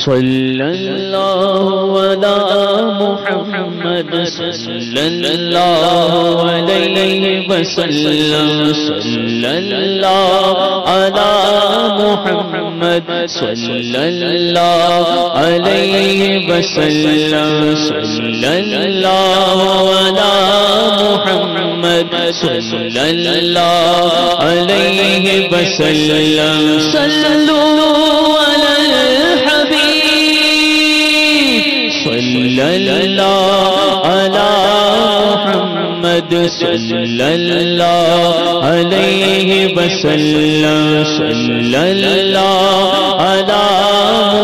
صلی اللہ علی محمد صلی اللہ علیہ وسلم صلی اللہ علی محمد صلی اللہ علیہ وسلم صلی اللہ علی محمد صلی اللہ علیہ وسلم صلو علی الحبیب صلی اللہ علی محمد صلی اللہ علیہ وسلم صلی اللہ علی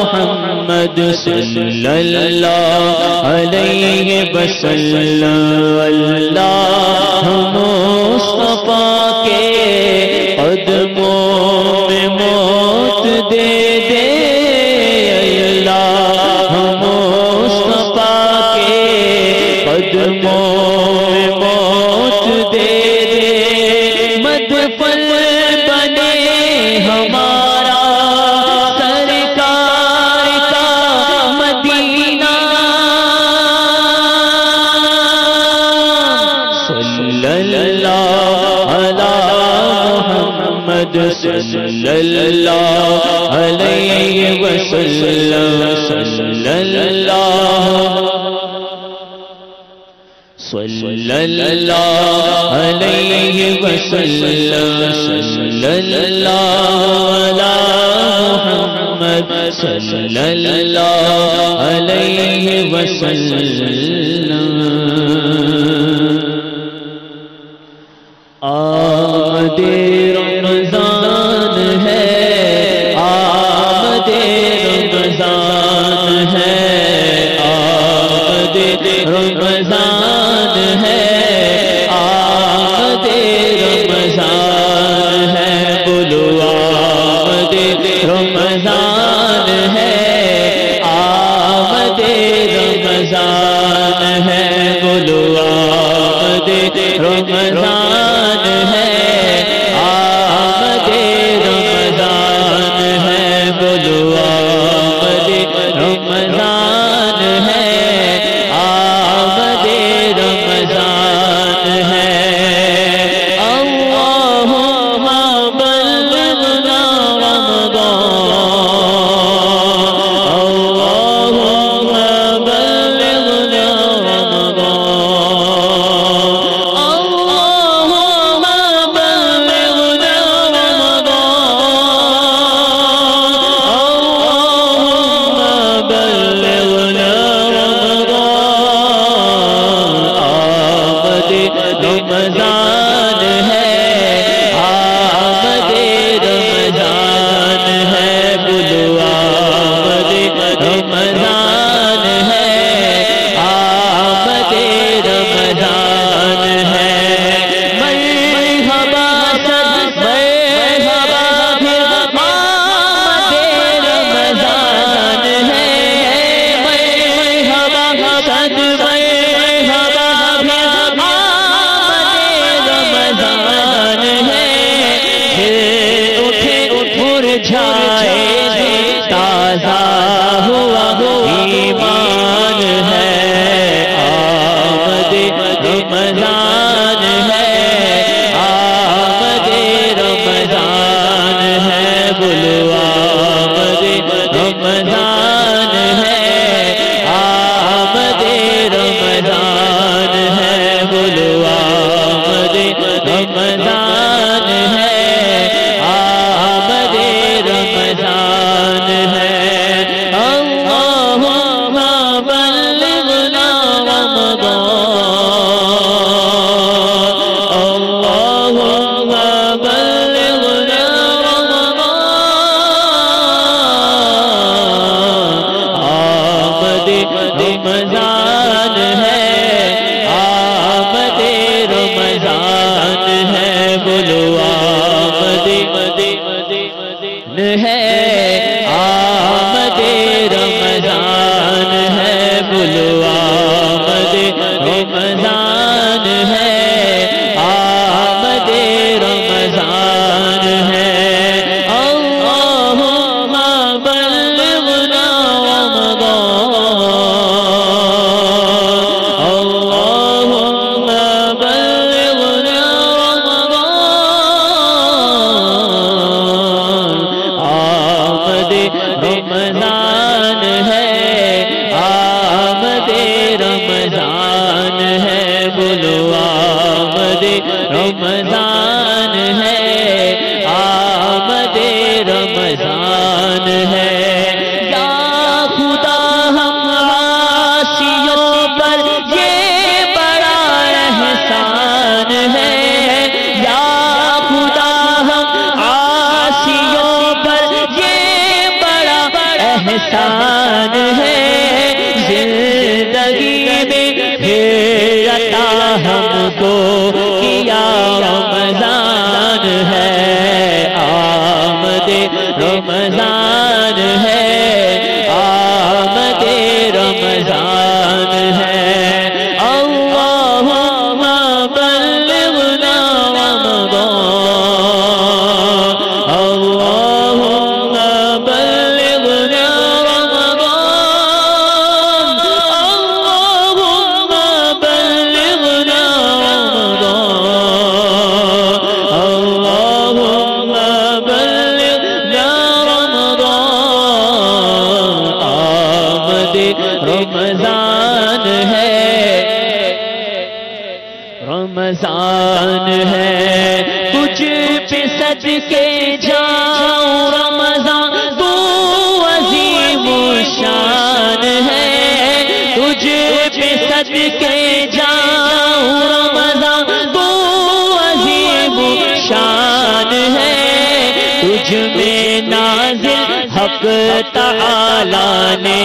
محمد صلی اللہ علیہ وسلم اللہ مصطفیٰ کے قدموں میں موت دے دے اللہ مصطفیٰ کے قدموں میں موت دے دے مدفن بنے ہمارا سرکار کا مدینہ صلی اللہ علی محمد صلی اللہ علیہ وسلم صلی اللہ علیہ وسلم صلی اللہ علی محمد صلی اللہ علیہ وسلم آمد رمضان ہے آمد رمضان ہے آمد رمضان ہے آمد رمضان ہے بولو آمد رمضان ہے آمد رمضان ہے بولو آمد رمضان ہے آمد رمضان ہے بولو آمد رمضان ہے آمد رمضان ہے اللہم بلغنا رمضان اللہم بلغنا رمضان اللہم بلغنا رمضان اللہم بلغنا احسان ہے زندگی میں پھر عطا ہم کو کیا رمضان ہے آمد رمضان ہے آمد رمضان ہے اللہم بلغنا رمضان اللہم بلغنا رمضان اللہم بلغنا رمضان اللہم بلغنا رمضان آمد رمضان ہے رمضان ہے کچھ پہ صدقے جاؤں رمضان تو عظیم شان ہے تجھ پہ صدقے جاؤں رمضان تو عظیم شان ہے تجھ میں نازل حق تعالیٰ نے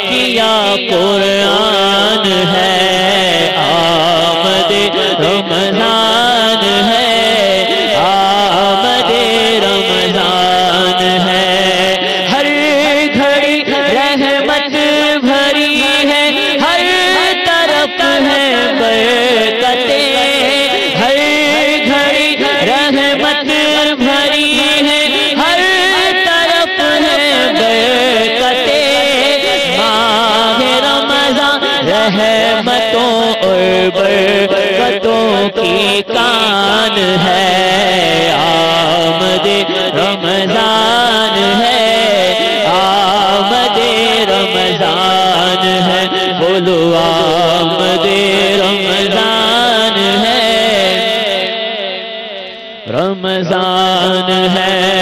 کیا قرآن ہے آمد رمضان ہے آمد رمضان ہے ہر گھڑی رحمت بھری ہے ہر طرف ہے برکتیں ہر گھڑی رحمت بھری ہے ہر طرف ہے برکتیں ماہ رمضان رحمتوں اور برکتوں کی کان ہے آمد رمضان ہے آمد رمضان ہے بولو آمد رمضان ہے رمضان ہے